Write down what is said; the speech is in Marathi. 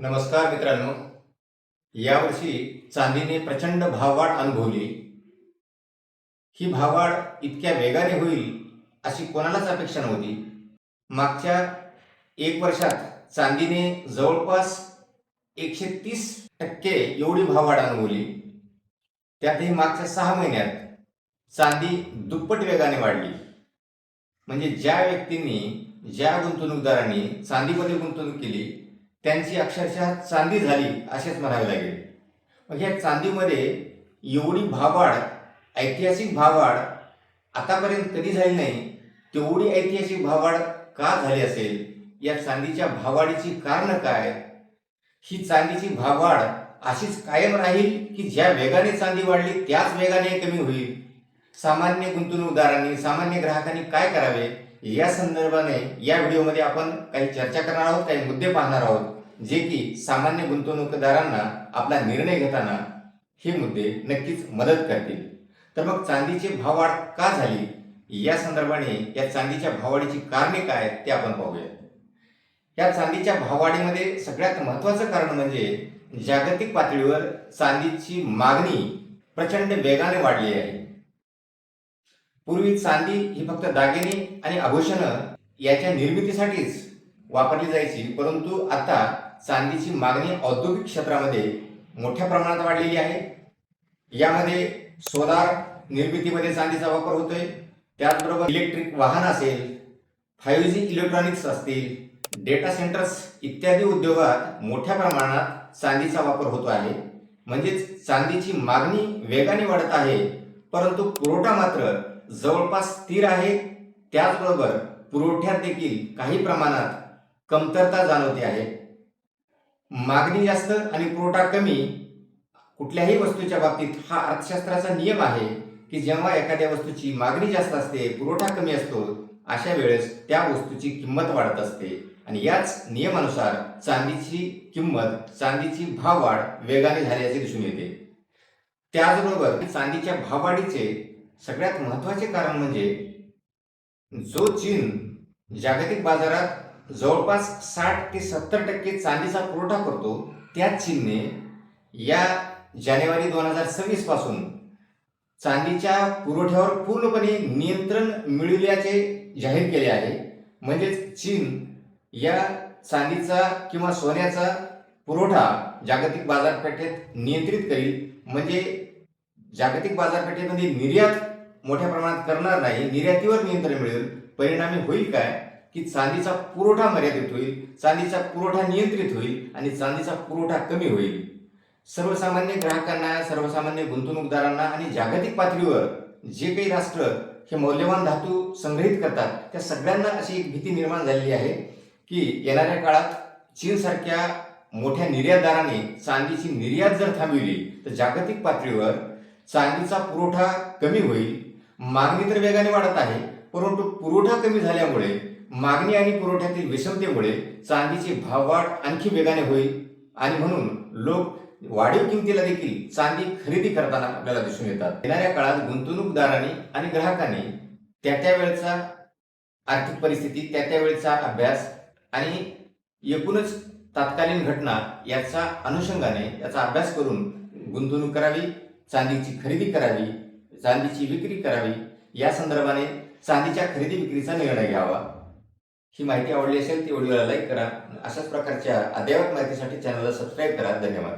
नमस्कार मित्रांनो. यावर्षी चांदीने प्रचंड भाववाढ अनुभवली. ही भाववाढ इतक्या वेगाने होईल अशी कोणालाच अपेक्षा नव्हती. मागच्या 1 वर्षात चांदीने जवळपास 130% एवढी भाववाढ अनुभवली. त्यातही मागच्या 6 महिन्यात चांदी दुप्पट वेगाने वाढली. म्हणजे ज्या व्यक्तींनी, ज्या गुंतवणूकदारांनी चांदीमध्ये गुंतवणूक केली त्यांची अक्षरशः चांदी झाली असेच म्हणावे लागेल. मग ह्या चांदीमध्ये एवढी भाववाढ, ऐतिहासिक भाववाढ आतापर्यंत कधी झाली नाही. तेवढी ऐतिहासिक भाववाढ का झाली असेल? या चांदीच्या भाववाढीची कारणं काय? ही चांदीची भाववाढ अशीच कायम राहील की ज्या वेगाने चांदी वाढली त्याच वेगाने कमी होईल? सामान्य गुंतवणूकदारांनी, सामान्य ग्राहकांनी काय करावे या संदर्भाने या व्हिडिओमध्ये आपण काही चर्चा करणार आहोत, काही मुद्दे पाहणार आहोत जे की सामान्य गुंतवणूकदारांना आपला निर्णय घेताना हे मुद्दे नक्कीच मदत करतील. तर मग चांदीची भाववाढ का झाली या संदर्भाने या चांदीच्या भाववाढीची कारणे काय ते आपण पाहूया. या चांदीच्या भाववाढीमध्ये सगळ्यात महत्त्वाचं कारण म्हणजे जागतिक पातळीवर चांदीची मागणी प्रचंड वेगाने वाढली आहे. पूर्वी चांदी ही फक्त दागिने आणि आभूषणं याच्या निर्मितीसाठीच वापरली जायची, परंतु आता चांदीची मागणी औद्योगिक क्षेत्रामध्ये मोठ्या प्रमाणात वाढलेली आहे. यामध्ये सोलार निर्मितीमध्ये चांदीचा वापर होतोय. त्याचबरोबर इलेक्ट्रिक वाहन असेल, 5G इलेक्ट्रॉनिक्स असतील, डेटा सेंटर्स इत्यादी उद्योगात मोठ्या प्रमाणात चांदीचा वापर होतो आहे. म्हणजेच चांदीची मागणी वेगाने वाढत आहे, परंतु पुरवठा मात्र जवळपास स्थिर आहे. त्याचबरोबर पुरवठ्यात देखील काही प्रमाणात कमतरता जाणवते आहे. मागणी जास्त आणि पुरवठा कमी कुठल्याही वस्तूच्या बाबतीत हा अर्थशास्त्राचा नियम आहे की जेव्हा एखाद्या वस्तूची मागणी जास्त असते, पुरवठा कमी असतो, अशा वेळेस त्या वस्तूची किंमत वाढत असते. आणि याच नियमानुसार चांदीची किंमत, चांदीची भाववाढ वेगाने झाल्याचे दिसून येते. त्याचबरोबर चांदीच्या भाववाढीचे सगळ्यात महत्त्वाचे कारण म्हणजे जो चीन जागतिक बाजारात जवळपास 60 ते 70% चांदीचा पुरवठा करतो, त्याच चीनने या जानेवारी 2026 पासून चांदीच्या पुरवठ्यावर पूर्णपणे नियंत्रण मिळविल्याचे जाहीर केले आहे. म्हणजेच चीन या चांदीचा किंवा सोन्याचा पुरवठा जागतिक बाजारपेठेत नियंत्रित करील. म्हणजे जागतिक बाजारपेठेमध्ये निर्यात मोठ्या प्रमाणात करणार नाही, निर्यातीवर नियंत्रण मिळेल. परिणामी होईल काय की चांदीचा पुरवठा मर्यादित होईल, चांदीचा पुरवठा नियंत्रित होईल आणि चांदीचा पुरवठा कमी होईल. सर्वसामान्य ग्राहकांना, सर्वसामान्य गुंतवणूकदारांना आणि जागतिक पातळीवर जे काही राष्ट्र हे मौल्यवान धातू संग्रहित करतात त्या सगळ्यांना अशी एक भीती निर्माण झालेली आहे की येणाऱ्या काळात चीनसारख्या मोठ्या निर्यातदाराने चांदीची निर्यात जर थांबविली तर जागतिक पातळीवर चांदीचा पुरवठा कमी होईल. मागणी तर वेगाने वाढत आहे, परंतु पुरवठा कमी झाल्यामुळे, मागणी आणि पुरवठ्यातील विषमतेमुळे चांदीची भाववाढ आणखी वेगाने होईल. आणि म्हणून लोक वाढीव किमतीला देखील चांदी खरेदी करताना आपल्याला दिसून येतात. येणाऱ्या काळात गुंतवणूकदारांनी आणि ग्राहकांनी त्या वेळचा आर्थिक परिस्थिती, त्या वेळचा अभ्यास आणि एकूणच तत्कालीन घटना याचा अनुषंगाने याचा अभ्यास करून गुंतवणूक करावी, चांदीची खरेदी करावी, चांदीची विक्री करावी. या संदर्भाने चांदीच्या खरेदी विक्रीचा निर्णय घ्यावा. ही माहिती आवडली असेल ती व्हिडिओला लाईक करा. अशाच प्रकारच्या अद्ययावत माहितीसाठी चॅनलला सबस्क्राईब करा. धन्यवाद.